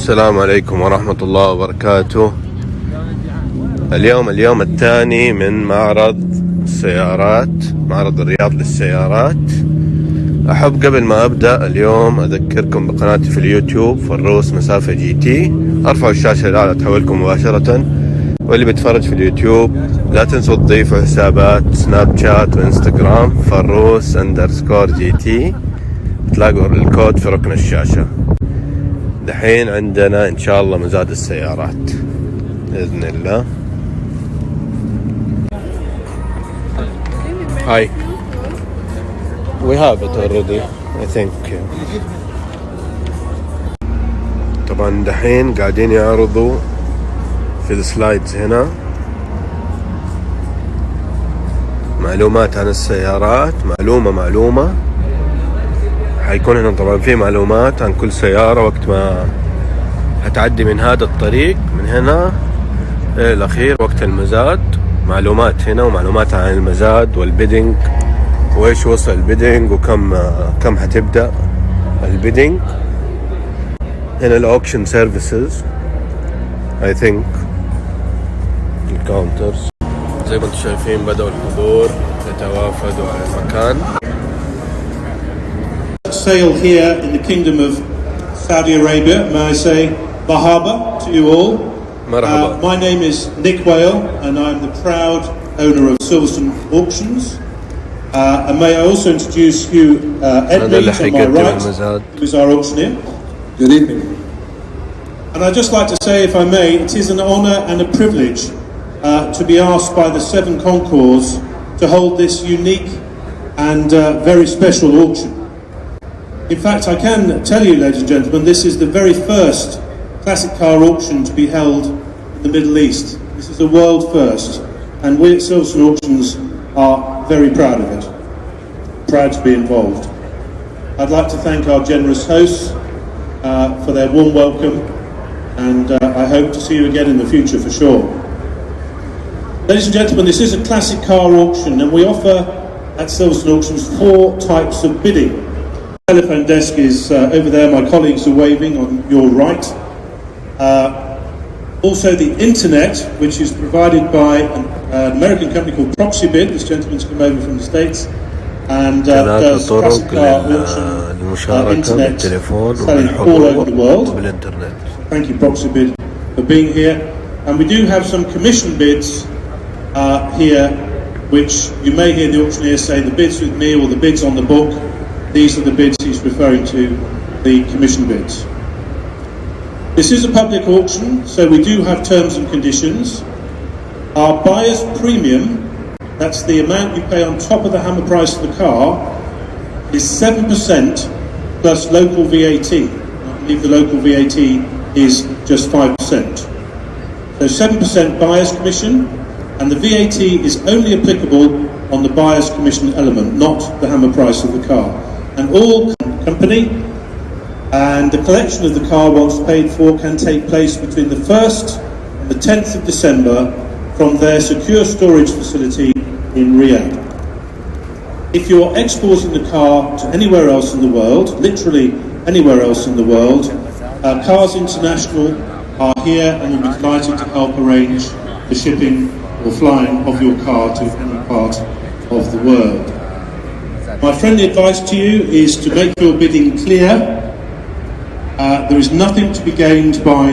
السلام عليكم ورحمة الله وبركاته. اليوم الثاني من معرض السيارات، معرض الرياض للسيارات. أحب قبل ما أبدأ اليوم أذكركم بقناتي في اليوتيوب فروس مسافة جي تي. أرفعوا الشاشة الأعلى تحولكم مباشرة، واللي بيتفرج في اليوتيوب لا تنسوا تضيفوا حسابات سناب شات وإنستغرام فروس _ جي تي، تلاقوا الكود في ركن الشاشة. دحين عندنا إن شاء الله مزاد السيارات بإذن الله. Hi. We have it already, I think. طبعا دحين قاعدين يعرضوا في السلايدز هنا معلومات عن السيارات، معلومة حيكون هنا طبعا في معلومات عن كل سيارة وقت ما هتعدي من هذا الطريق من هنا الأخير وقت المزاد. معلومات هنا ومعلومات عن المزاد والبيدنج وإيش وصل البيدنج وكم هتبدأ البيدنج. هنا الأوكشن سيرفيسز I think الكاونترز زي ما انتم شايفين بدأوا الحضور يتوافدوا على المكان. Sale here in the Kingdom of Saudi Arabia. May I say marhaba to you all. My name is Nick Whale and I'm the proud owner of Silverstone Auctions. And may I also introduce you Edley on my right, who is our auctioneer. Good evening. And I'd just like to say, if I may, it is an honour and a privilege to be asked by the 7 concours to hold this unique and very special auction. In fact, I can tell you, ladies and gentlemen, this is the very first classic car auction to be held in the Middle East. This is a world first, and we at Silverstone Auctions are very proud of it, proud to be involved. I'd like to thank our generous hosts for their warm welcome, and I hope to see you again in the future for sure. Ladies and gentlemen, this is a classic car auction, and we offer at Silverstone Auctions 4 types of bidding. The telephone desk is over there, my colleagues are waving on your right. Also the internet, which is provided by an American company called Proxibid. This gentleman's come over from the States and does classic car auction internet selling all over the world. Thank you Proxibid for being here. And we do have some commission bids here, which you may hear the auctioneer say the bids with me or the bids on the book. These are the bids he's referring to, the commission bids. This is a public auction, so we do have terms and conditions. Our buyer's premium, that's the amount you pay on top of the hammer price of the car, is 7% plus local VAT. I believe the local VAT is just 5%. So 7% buyer's commission, and the VAT is only applicable on the buyer's commission element, not the hammer price of the car. And all company and the collection of the car once paid for can take place between the 1st and the 10th of December from their secure storage facility in Riyadh. If you're exporting the car to anywhere else in the world, literally anywhere else in the world, Cars International are here and will be delighted to help arrange the shipping or flying of your car to any part of the world. My friendly advice to you is to make your bidding clear. There is nothing to be gained by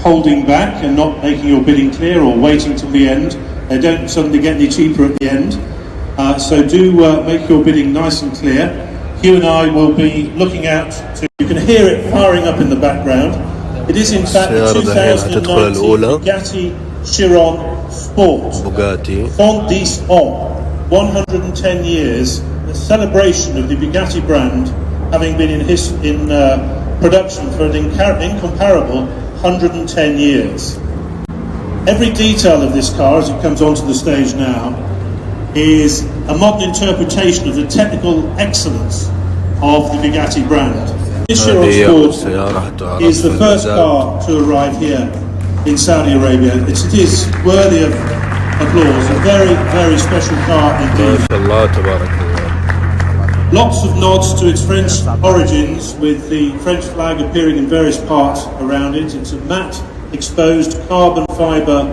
holding back and not making your bidding clear or waiting till the end. They don't suddenly get any cheaper at the end. So do make your bidding nice and clear. Hugh and I will be looking out to, you can hear it firing up in the background. It is in fact the 2019 Bugatti Chiron Sport. Fond 10 ans, 110 years, a celebration of the Bugatti brand having been in production for an incomparable 110 years. Every detail of this car, as it comes onto the stage now, is a modern interpretation of the technical excellence of the Bugatti brand. This Chiron Sport is the first car to arrive here in Saudi Arabia. It is worthy of applause, a very, very special car indeed. Lots of nods to its French origins, with the French flag appearing in various parts around it. It's a matte exposed carbon fibre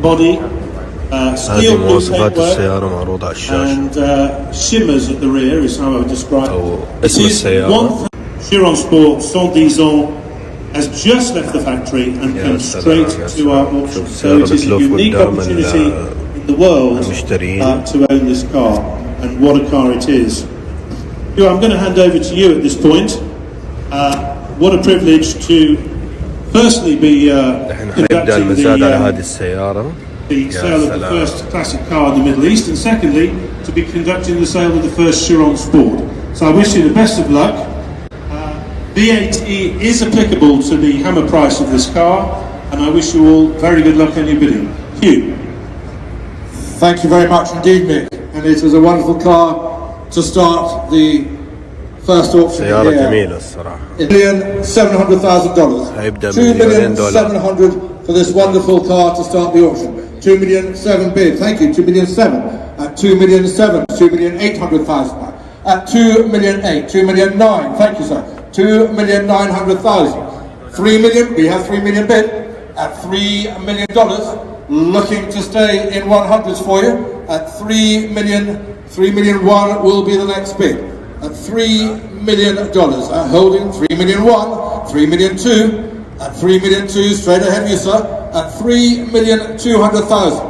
body, steel blue paintwork, and shimmers at the rear is how I would describe it. It is Chiron Sport 110 ans has just left the factory and come straight to our auction. So it is a unique opportunity in the world to own this car, and what a car it is. I'm going to hand over to you at this point. What a privilege to firstly be conducting the sale of the first classic car in the Middle East, and secondly to be conducting the sale of the first Chiron Sport. So I wish you the best of luck. VAT is applicable to the hammer price of this car, and I wish you all very good luck in your bidding. Thank you. Thank you very much indeed, Nick. And it is a wonderful car to start the first auction سيارة جميلة الصراحة. $1,700,000. $2,700,000 for this wonderful car to start the auction. $2,700,000 bid. Thank you. $2,700,000 at $2,700,000. $2,800,000 at $2,800,000. $2,900,000. Thank you, sir. $2,900,000. $3 million. We have $3 million bid at $3 million. Looking to stay in 100s for you at $3 million. $3,000,001 will be the next bid at $3 million. Holding $3,000,001, $3,000,002 at $3,000,002 straight ahead of you, sir, at $3,200,000.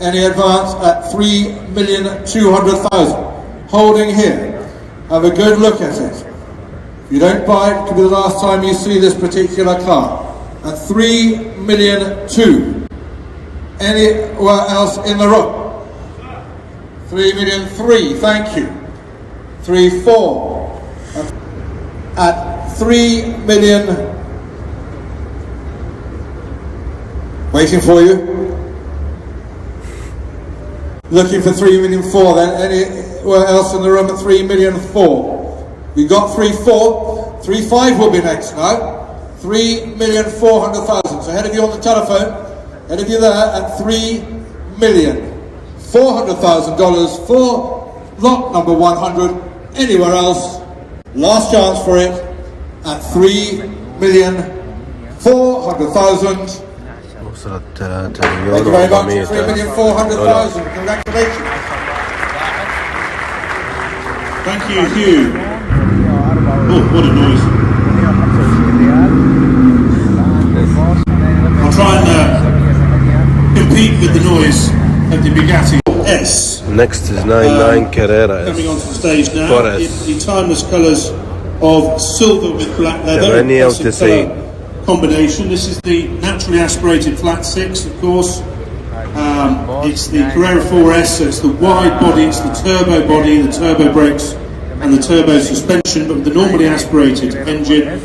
Any advance at $3,200,000. Holding here. Have a good look at it. If you don't buy it, it could be the last time you see this particular car. At $3,200,000. Anywhere else in the room? $3,300,000. Thank you. $3,400,000. At $3 million. Waiting for you. Looking for $3,400,000. Then anywhere else in the room at $3,400,000. We got $3,400,000. $3,500,000 will be next now. $3,400,000. So ahead of you on the telephone. Ahead of you there at $3,400,000 for lot number 100. Anywhere else, last chance for it at $3,400,000. Thank you very much. $3,400,000. Congratulations. Thank you, Hugh. Oh, what a noise. I'll try and compete with the noise of the Bugatti S. Next is 99 Carrera S. Coming onto the stage now in the timeless colours of silver with black leather. Combination. This is the naturally aspirated flat six, of course. It's the Carrera 4S, so it's the wide body, it's the turbo body, the turbo brakes and the turbo suspension, but with the normally aspirated engine,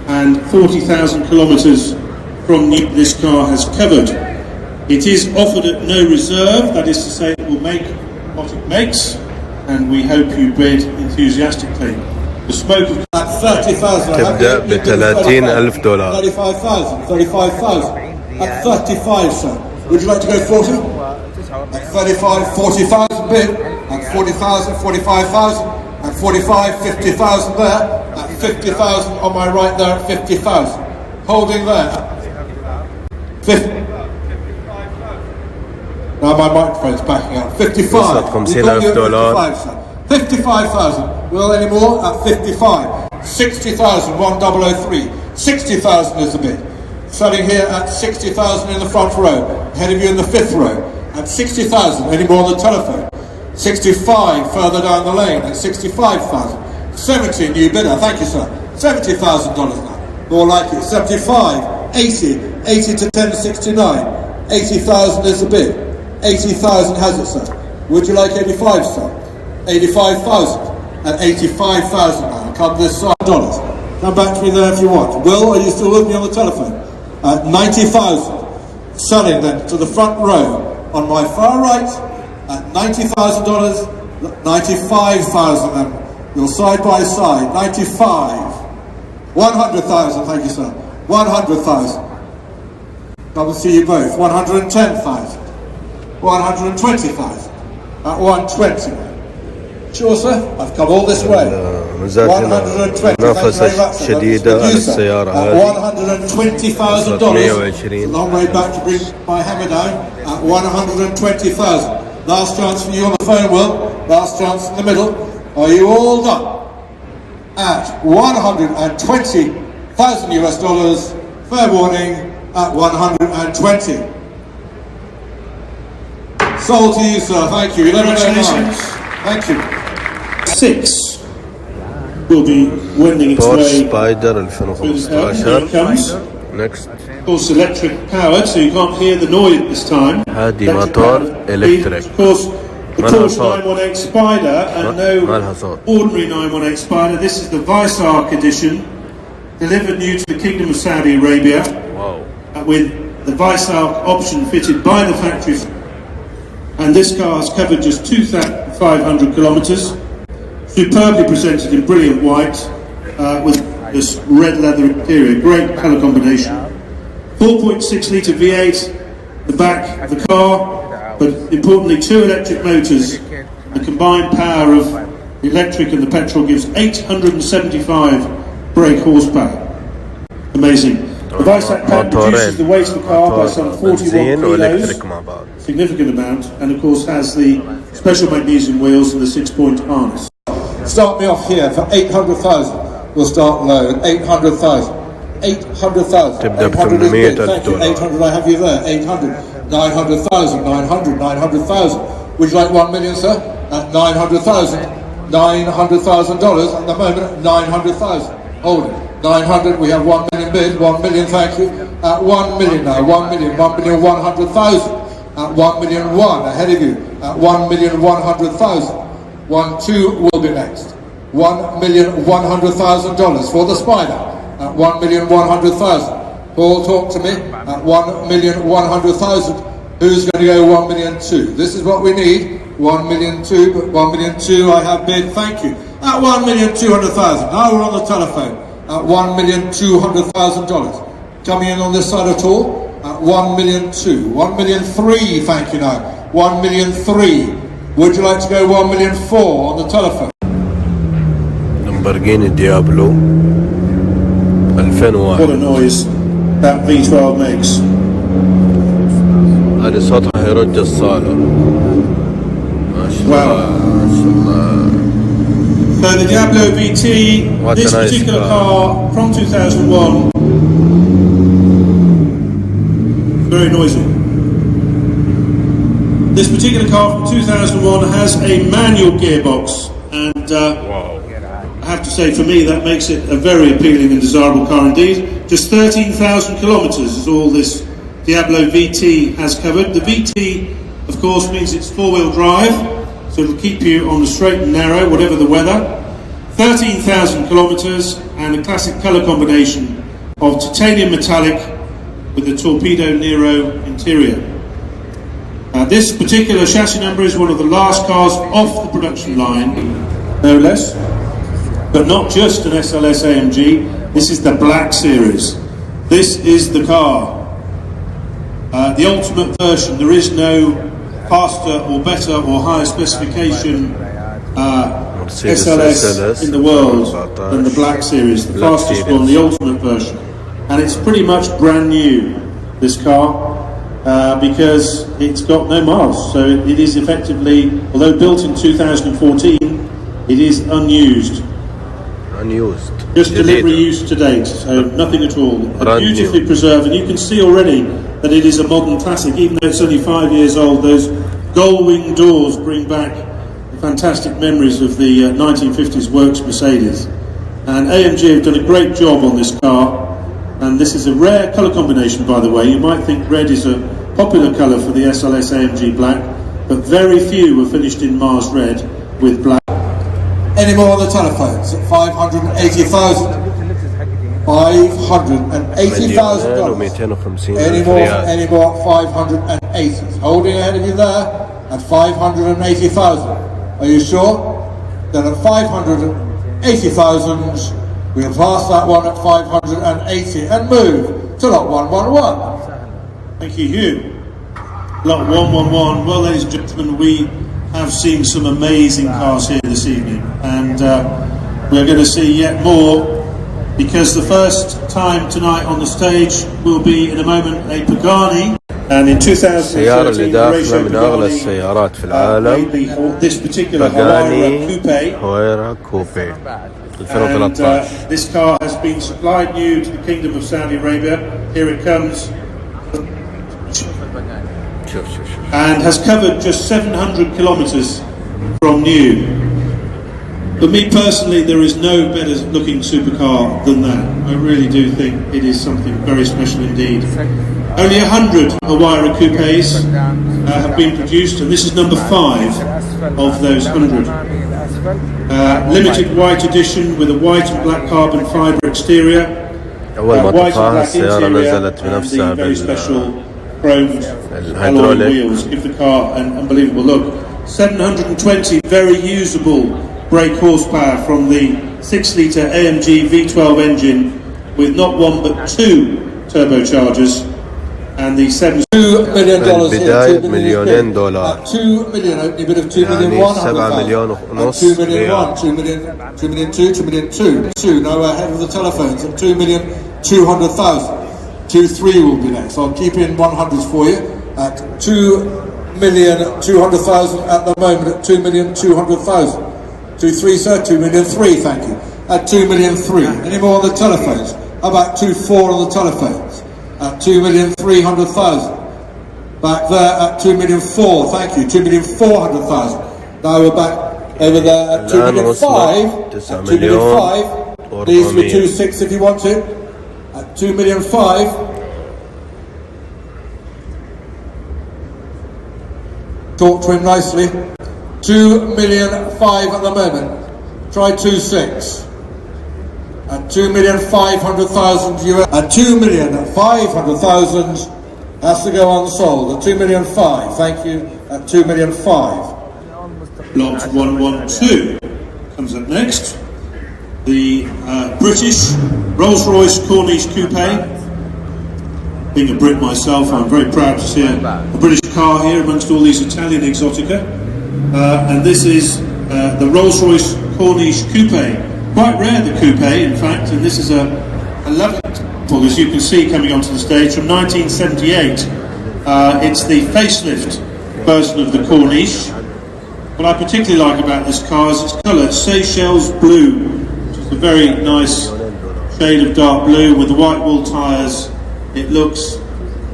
and 40,000 kilometres from new this car has covered. It is offered at no reserve, that is to say it will make what it makes, and we hope you bid enthusiastically. The smoke of تبدأ $30,000. $35,000 at 35, sir. Would you like to go 40? At 35, 40,000 bid. At 40,000, 45,000. At 45, 50,000 there. At 50,000 on my right there at 50,000. Holding there. 50. Now my microphone's backing up. 55. $55,000. 55,000. Will any more? At 55. 60,000. 1003. 60,000 is the bid. Selling here at 60,000 in the front row. Ahead of you in the fifth row. At 60,000. Any more on the telephone? 65 further down the lane at 65,000. 70 new bidder. Thank you, sir. $70,000 now. More like it. 75. 80. 80 to 1069. 80,000 is the bid. 80,000 has it, sir. Would you like 85, sir? 85,000 at 85,000 now. Come this side. Dollars. Come back to me there if you want. Will, are you still with me on the telephone? At 90,000. Selling then to the front row on my far right at $90,000. 95,000 then. You're side by side. 95. 100,000. Thank you, sir. 100,000. Come and see you both. 110,000. 120,000 at 120. Sure, sir. I've come all this way. مزاد هنا منافسة شديدة على السيارة هذه. $120,000. A long way back to bring my hammer down at 120,000. Last chance for you on the phone, Will. Last chance in the middle. Are you all done? At 120,000 US dollars. Fair warning at 120. Sold to you, sir. Thank you. Congratulations. Thank you. 6 will be wending its بورش way سبايدر through the town. Here 2015. it comes. Next. Of course, electric powered, so you can't hear the noise this time. هذه Electric موتور powered. إلكتريك. Of course, the ما لها Porsche صوت. 918 Spider and ما لها no صوت. ordinary 918 Spider. This is the Weissach edition, delivered new to the Kingdom of Saudi Arabia واو. with the Weissach option fitted by the factory. And this car has covered just 2,500 kilometres. Superbly presented in brilliant white with this red leather interior. Great colour combination. 4.6 litre V8, the back of the car, but importantly 2 electric motors. The combined power of the electric and the petrol gives 875 brake horsepower. Amazing. The Weissach pack reduces the weight of the car by some 41 kilos, significant amount, and of course has the special magnesium wheels and the 6-point harness. Start me off here for 800,000. We'll start low at 800,000. 800,000. تبدأ ب $800 is bid. $800,000. Thank you. 800, I have you there. 800. 900,000. 900. 900,000. Would you like 1 million, sir? At 900,000. $900,000 at the moment. 900,000. Hold it. 900. We have 1 million bid. 1 million. Thank you. At 1 million now. 1 million. 1,100,000. At 1 million 1. Ahead of you. At 1,100,000. 1, 2 will be next. $1,100,000 for the Spider at 1,100,000. Paul, talk to me at 1,100,000. Who's going to go 1,200,000? This is what we need. 1,200,000, but 1,200,000 I have bid. Thank you. At 1,200,000. Now we're on the telephone at $1,200,000. Coming in on this side at all at 1,200,000. 1,300,000. Thank you. Now 1,300,000. Would you like to go 1,400,000 on the telephone? لامبورغيني ديابلو What a 2001. noise that V12 makes. هذه صوتها يرج الصالة. ما شاء الله. ما شاء الله. So the Diablo VT, What this a nice particular car. car from 2001, very noisy. This particular car from 2001 has a manual gearbox, and I have to say, for me, that makes it a very appealing and desirable car indeed. Just 13,000 kilometres is all this Diablo VT has covered. The VT, of course, means it's 4-wheel drive, so it'll keep you on the straight and narrow, whatever the weather. 13,000 kilometres and a classic colour combination of titanium metallic with the Torpedo Nero interior. This particular chassis number is one of the last cars off the production line, no less, but not just an SLS AMG. This is the Black Series. This is the car, the ultimate version. There is no faster or better or higher specification SLS in the world than the Black Series, the fastest one, the ultimate version. And it's pretty much brand new, this car. Because it's got no miles, so it is effectively, although built in 2014, it is unused. Unused. Just delivery use to date, so nothing at all. Beautifully preserved, and you can see already that it is a modern classic, even though it's only 5 years old. Those gull-wing doors bring back the fantastic memories of the 1950s works Mercedes. And AMG have done a great job on this car. And this is a rare colour combination, by the way. You might think red is a popular colour for the SLS AMG Black, but very few were finished in Mars Red with black. Any more on the telephones at 580,000? $580,000. Any more? Any more? 580. Holding ahead of you there at 580,000. Are you sure? Then at 580,000. We'll pass that one at 580 and move to lot 111. Thank you, Hugh. Lot 111. Well, ladies and gentlemen, we have seen some amazing cars here this evening, and we're going to see yet more, because the first time tonight on the stage will be in a moment a Pagani. And in 2013, اللي داخلة من أغلى السيارات في العالم Pagani Huayra Coupe 2013. This car has been supplied new to the Kingdom of Saudi Arabia. Here it comes. And has covered just 700 kilometers from new. For me personally, there is no better looking supercar than that. I really do think it is something very special indeed. Only 100 Huayra coupes have been produced, and this is number 5 of those 100. Limited white edition with a white and black carbon fibre exterior. White and black interior, and the very special chromed alloy wheels give the car an unbelievable look. 720 very usable brake horsepower from the 6-litre AMG V12 engine with not one but 2 turbochargers, and the $2 million البداية $2 مليون. 2 million opening bid of 2 million يعني 7 مليون ونص 2 million 1, 2 million 2 million 2, 2 million 2 now ahead of the telephones at 2 million 200,000. 2-3 will be next. I'll keep in 100s for you at 2 million 200,000 at the moment at 2 million 200,000. 2-3 sir, 2 million 3, thank you. At 2 million 3. Any more on the telephones? How about 2-4 on the telephones? At 2 million 300,000. Back there at 2 million 4, thank you. 2 million 400,000. Now we're back over there at 2 million 5. At 2 million 5. These for 2-6 if you want it. At 2 million 5. Talk to him nicely. 2 million 5 at the moment. Try 2-6. At 2,500,000 US. At 2,500,000 has to go unsold. At 2 million 5. Thank you. At 2 million 5. Lot 112 comes up next. The British Rolls-Royce Corniche Coupe. Being a Brit myself, I'm very proud to see a British car here amongst all these Italian exotica. And this is the Rolls-Royce Corniche Coupe. Quite rare, the coupe, in fact, and this is a lovely, well, as you can see coming onto the stage, from 1978. It's the facelift version of the Corniche. What I particularly like about this car is its colour, Seychelles blue, which is a very nice shade of dark blue with the white wool tyres. It looks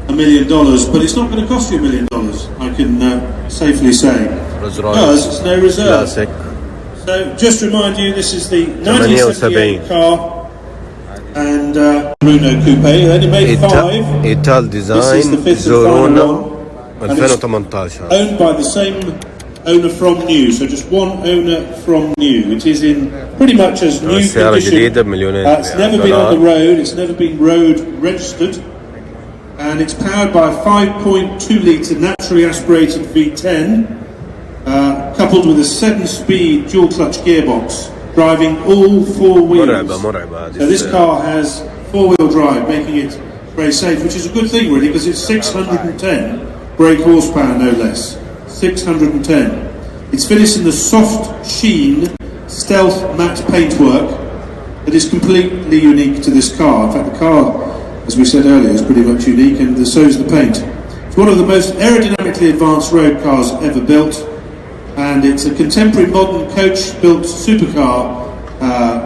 $1 million, but it's not going to cost you $1 million, I can safely say, because it's no reserve. So just to remind you, this is the 1978 car, and Bruno Coupe. They only made 5. Ital Design This is the 5th and final one, 2018. owned by the same owner from new, so just one owner from new. It is in pretty much as new condition. It's never been on the road, it's never been road registered, and it's powered by a 5.2 litre naturally aspirated V10, coupled with a 7-speed dual-clutch gearbox, driving all 4 wheels. So this car has 4-wheel drive, making it very safe, which is a good thing really, because it's 610 brake horsepower, no less. 610. It's finished in the soft sheen stealth matte paintwork that is completely unique to this car. In fact, the car, as we said earlier, is pretty much unique, and so is the paint. It's one of the most aerodynamically advanced road cars ever built, and it's a contemporary modern coach-built supercar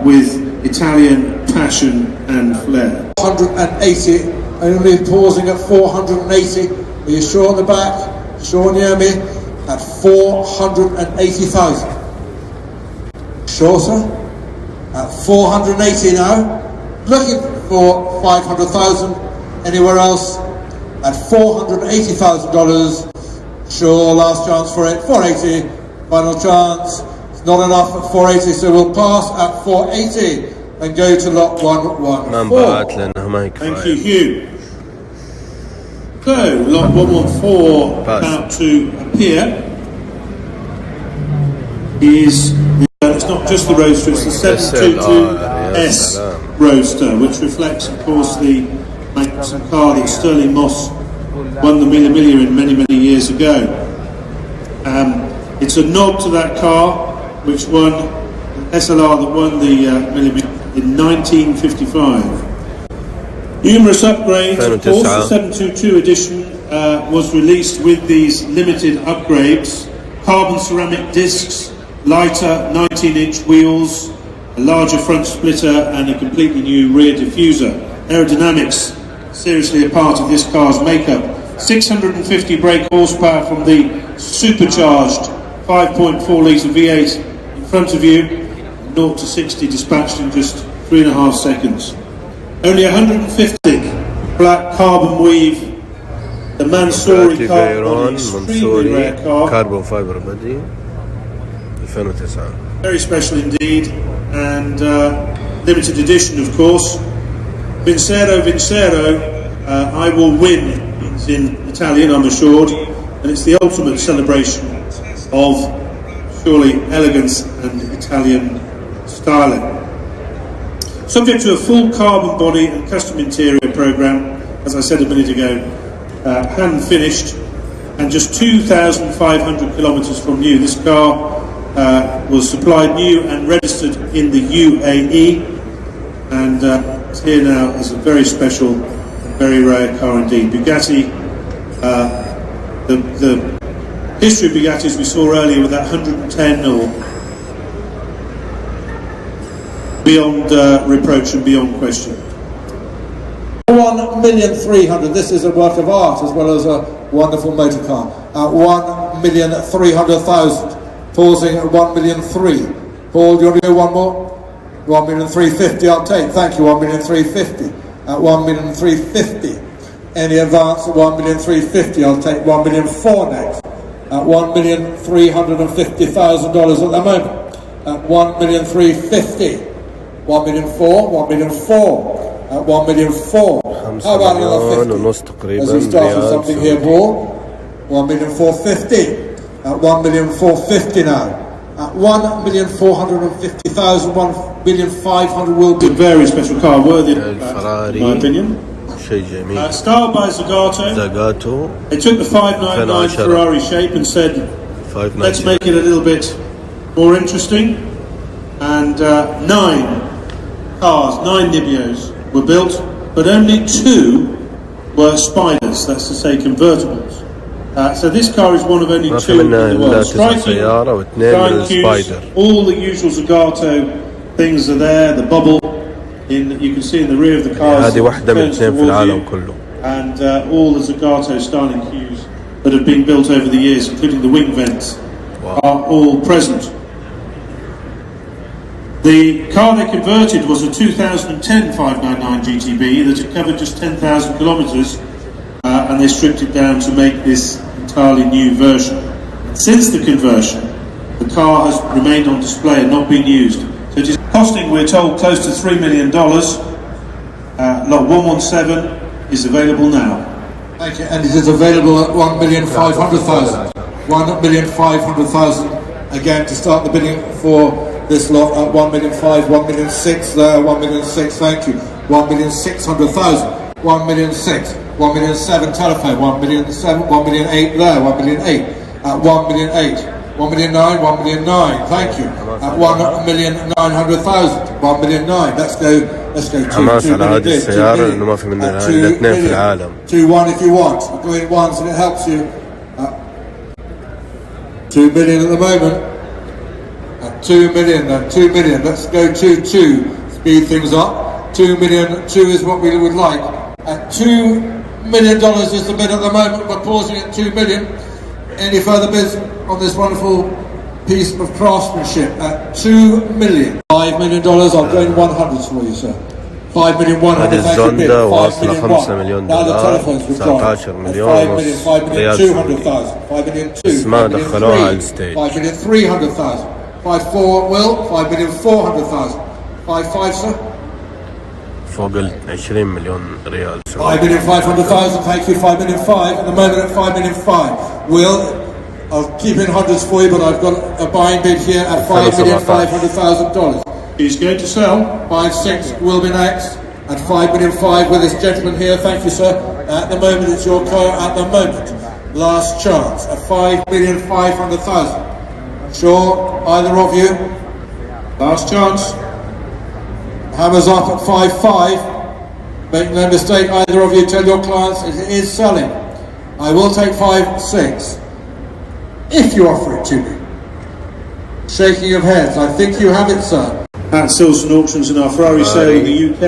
with Italian passion and flair. 180, only pausing at 480. Are you sure on the back? Sure near me? At 480,000. Sure, sir? At 480 now. Looking for 500,000. Anywhere else? At $480,000. Sure, last chance for it. 480. Final chance. It's not enough at 480, so we'll pass at 480 and go to lot 114. Thank you, Hugh. So, lot 114 about to appear is, it's not just the Roadster, it's the 722S Roadster, which reflects, of course, the magnificent car that Sterling Moss won the Mille Miglia in many, many years ago. It's a nod to that car, which won an SLR that won the Millimeter in 1955. Numerous upgrades. Of course, the 722 edition was released with these limited upgrades: carbon ceramic discs, lighter 19-inch wheels, a larger front splitter, and a completely new rear diffuser. Aerodynamics seriously a part of this car's makeup. 650 brake horsepower from the supercharged 5.4 litre V8 in front of you, 0 to 60 dispatched in just 3.5 seconds. Only 150 black carbon weave, the Mansouri carbon, extremely rare car. Carbon fiber body 2009. Very special indeed, and limited edition, of course. Vincero, I will win. It's in Italian, I'm assured, and it's the ultimate celebration of surely elegance and Italian styling. Subject to a full carbon body and custom interior program, as I said a minute ago, hand finished, and just 2,500 kilometres from new. This car was supplied new and registered in the UAE, and it's here now as a very special, very rare car indeed. Bugatti, the history of Bugattis we saw earlier with that 110 or beyond reproach and beyond question. 1,300,000. This is a work of art as well as a wonderful motor car. 1,300,000. Pausing at 1,300,000. Paul, do you want to go one more? 1,350,000 I'll take. Thank you. 1,350,000. At 1,350,000. Any advance at 1,350,000 I'll take. 1,400,000 next. At $1,350,000 at the moment. At 1,350,000. 1,400,000. 1,400,000. At 1,400,000. How about another 50? As we start with something here, Paul. 1,450,000. At 1,450,000 now. At 1,450,000, 1,500,000 will be. A very special car, worthy of that, in my opinion. Styled by Zagato. They took the 599 Ferrari shape and said, let's make it a little bit more interesting. And 9 cars, 9 Nibios were built, but only 2 were spiders, that's to say convertibles. So this car is one of only 2 in the world. Striking, all the usual Zagato things are there. The bubble you can see in the rear of the car. And all the Zagato styling cues that have been built over the years, including the wing vents, are all present. The car they converted was a 2010 599 GTB that had covered just 10,000 kilometres, and they stripped it down to make this entirely new version. Since the conversion, the car has remained on display and not been used. So it is costing, we're told, close to $3 million. Lot 117 is available now. Thank you, and it is available at 1,500,000. 1,500,000 again to start the bidding for this lot at 1,500,000, 1,600,000 there, 1,600,000, thank you. 1,600,000, 1,600,000, 1,700,000 telephone, 1,700,000, 1,800,000 there, 1,800,000 at 1,800,000. 1,900,000, 1,900,000, thank you. At 1,900,000, 1,900,000. Let's go. حماس على هذه السيارة لأنه ما في منها إلا 2 في العالم. 2-1 if you want. We're going once and it helps you. 2 million at the moment. At 2 million then, 2 million. Let's go 2-2. Speed things up. 2 million, 2 is what we would like. At $2 million is the bid at the moment. We're pausing at 2 million. Any further bids on this wonderful piece of craftsmanship at 2 million? $5 million, I'll go in 100 for you, sir. 5,100,000. هذه الزوندا واصلة 5 مليون دولار، 19 مليون ونص ريال سعودي، بس ما دخلوها على الستيج. 5,300,000. 5,400,000 will. 5,400,000. 5,500,000, sir. فوق ال 20 مليون ريال سعودي. 5,500,000, thank you. 5,500,000 at the moment at 5,500,000. Will, I'll keep in hundreds for you, but I've got a buying bid here at $5,500,000. He's going to sell. 5,600,000 will be next at 5,500,000 with this gentleman here. Thank you, sir. At the moment, it's your car. At the moment, last chance at 5,500,000. Sure, either of you? Last chance. Hammers up at 5.5. Make no mistake, either of you tell your clients it is selling. I will take 5.6 if you offer it to me. Shaking of heads. I think you have it, sir. At Silson Auctions in our Ferrari sale in the UK,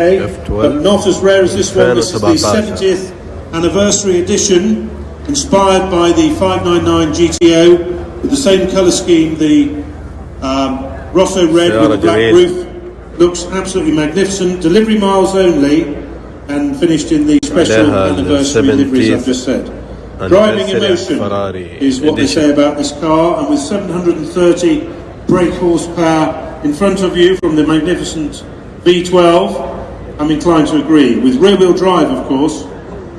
but not as rare as this one. This is the 70th anniversary edition, inspired by the 599 GTO with the same colour scheme, the Rosso red with the black roof. Looks absolutely magnificent. Delivery miles only, and finished in the special anniversary liveries I've just said. Driving emotion is what they say about this car, and with 730 brake horsepower in front of you from the magnificent V12, I'm inclined to agree. With rear-wheel drive, of course,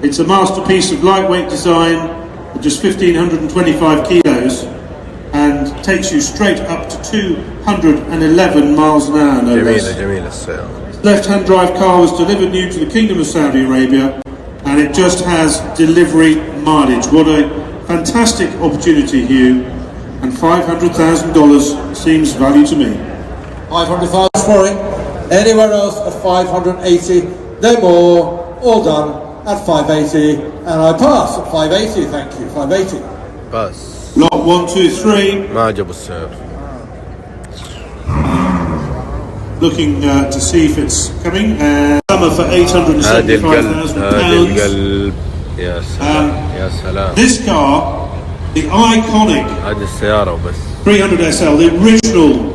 it's a masterpiece of lightweight design at just 1,525 kilos and takes you straight up to 211 miles an hour, no less. Left-hand drive car was delivered new to the Kingdom of Saudi Arabia, and it just has delivery mileage. What a fantastic opportunity, Hugh, and $500,000 seems value to me. 500,000 for it. Anywhere else at 580, no more. All done at 580, and I pass at 580. Thank you. 580. Pass. Lot 1, 2, 3. ما عجبه السعر. Looking to see if it's coming. Summer for £875,000. القلب. يا سلام. يا سلام. This car, the iconic هذه السيارة وبس. 300 SL, the original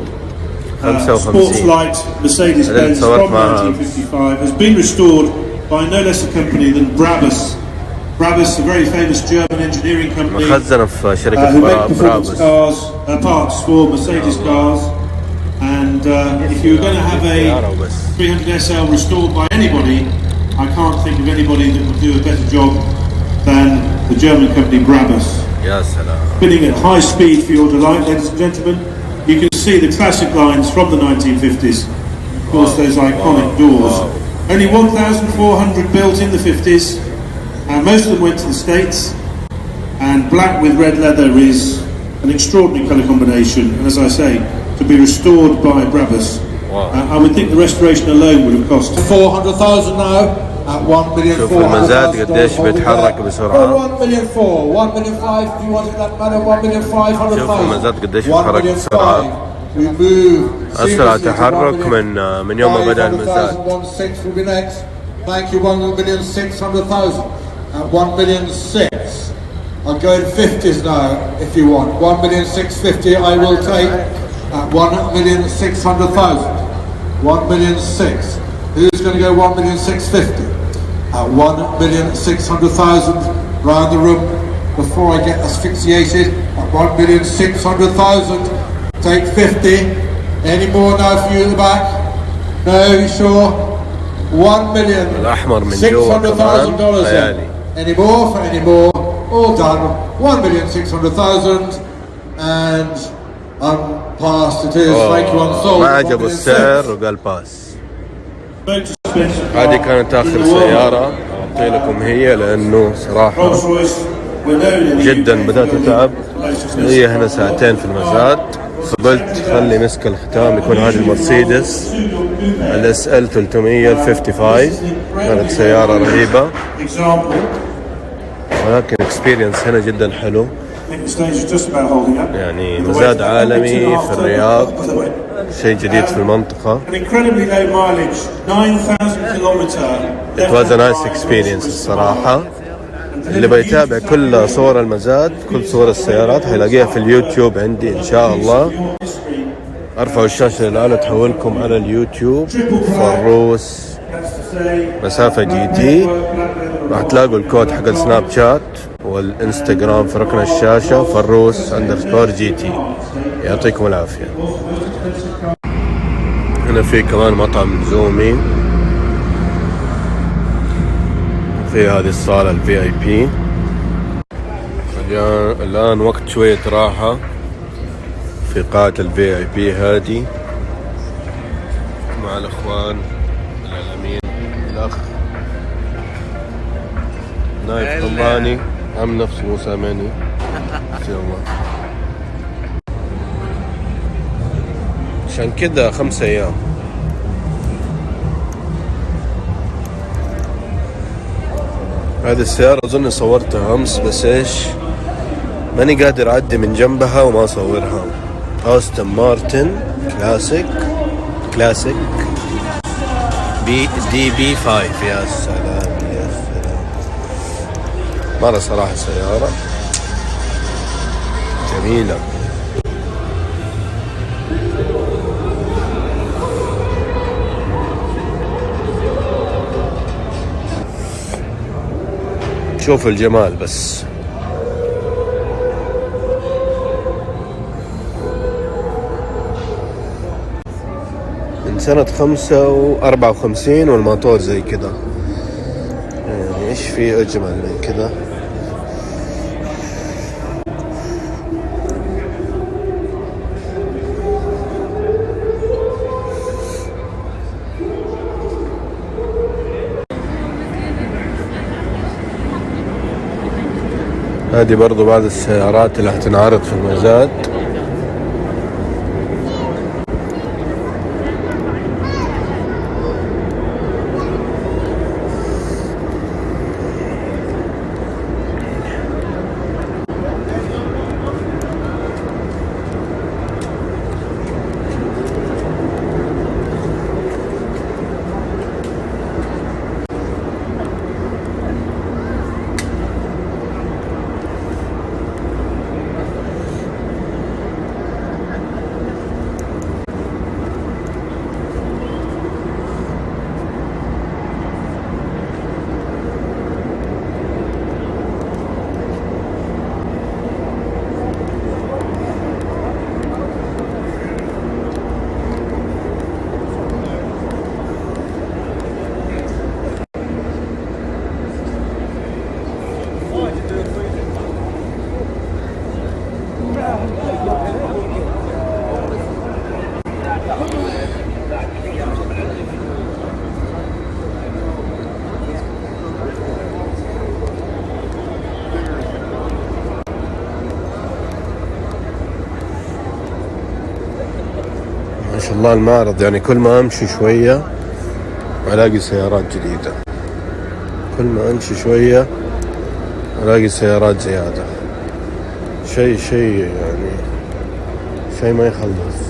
sports light Mercedes-Benz from 1955, has been restored by no less a company than Brabus. Brabus, a very famous German engineering company, مخزنة في شركة who make performance برابس. cars, parts for Mercedes cars. And if you were going to have a 300 SL restored by anybody, I can't think of anybody that would do a better job than the German company Brabus. يا سلام. Spinning at high speed for your delight, ladies and gentlemen. You can see the classic lines from the 1950s. Of course, those iconic doors. Only 1,400 built in the 50s, and most of them went to the States. And black with red leather is an extraordinary colour combination. And as I say, to be restored by Brabus, I would think the restoration alone would have cost 400,000 now at 1,400,000. شوف المزاد قديش بيتحرك بسرعة. 1,400,000, 1,500,000. Do you want it that matter? 1,500,000. شوف المزاد قديش بيتحرك بسرعة. We move أسرع تحرك من يوم ما بدأ المزاد. 1,600,000 will be next. Thank you. 1,600,000 at 1,600,000. I'll go in 50s now if you want. 1,650,000 I will take at 1,600,000. 1,600,000. Who's going to go 1,650,000? At 1,600,000 round the room before I get asphyxiated. At 1,600,000. Take 50. Any more now for you in the back? No, you sure? الأحمر من جوا كمان $1,600,000. Any more for any more? All done. 1,600,000 and unpassed it is. Thank you, unsold. ما عجبه السعر وقال باس. هذه كانت آخر سيارة أعطي لكم هي، لأنه صراحة جدا بدأت أتعب. هي هنا ساعتين في المزاد، فقلت خلي مسك الختام يكون هذه المرسيدس الSL 300 55. كانت سيارة رهيبة، ولكن اكسبيرينس هنا جدا حلو. يعني مزاد عالمي في الرياض، شيء جديد في المنطقة. It was a nice experience الصراحة. اللي بيتابع كل صور المزاد، كل صور السيارات هيلاقيها في اليوتيوب عندي إن شاء الله. أرفعوا الشاشة الآن تحولكم على اليوتيوب فروس مسافة GT. راح تلاقوا الكود حق السناب شات والإنستغرام في ركن الشاشة فروس _GT. يعطيكم العافية. هنا في كمان مطعم زومي في هذه الصالة VIP. الآن وقت شوية راحة في قاعة VIP هذه مع الأخوان العالمين. الأخ نايف طباني عم نفسه موسى مني. إن شاء الله عشان كده 5 أيام. هذه السيارة أظن صورتها أمس، بس إيش ماني قادر أعدي من جنبها وما أصورها. أستون مارتن كلاسيك بي 5. يا سلام يا سلام، مرة صراحة سيارة جميلة. شوف الجمال بس. من سنة 54 والموتور زي كده، يعني ايش في اجمل من كده؟ هذه برضو بعض السيارات اللي هتنعرض في المزاد. ما شاء الله المعرض، يعني كل ما امشي شوية الاقي سيارات جديدة، كل ما امشي شوية الاقي سيارات زيادة. شيء يعني شيء ما يخلص.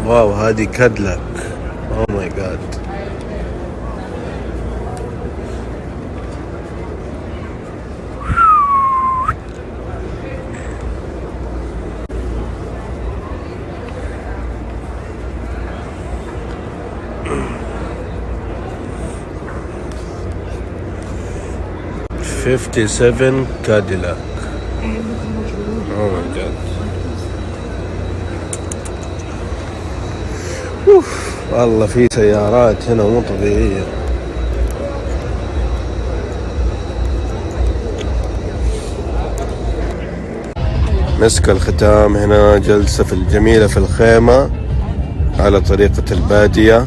واو، هذه كادلك. اوه ماي جاد. '57 كاديلاك. اوه ماي جاد. والله في سيارات هنا مو طبيعية. مسك الختام هنا جلسة في الجميلة في الخيمة على طريقة البادية.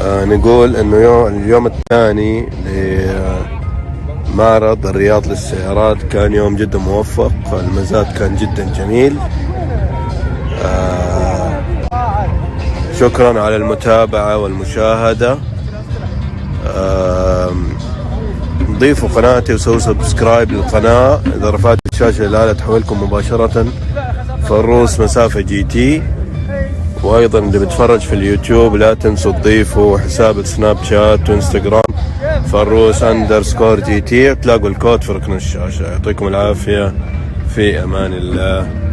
نقول انه اليوم الثاني لمعرض الرياض للسيارات كان يوم جدا موفق. المزاد كان جدا جميل. شكرا على المتابعة والمشاهدة. ضيفوا قناتي وسووا سبسكرايب للقناة. إذا رفعت الشاشة الآلة تحولكم مباشرة فالروس مسافة GT. وايضا اللي بتفرج في اليوتيوب لا تنسوا تضيفوا حساب السناب شات وانستغرام فروس_GT، تلاقوا الكود في ركن الشاشة. يعطيكم العافية، في امان الله.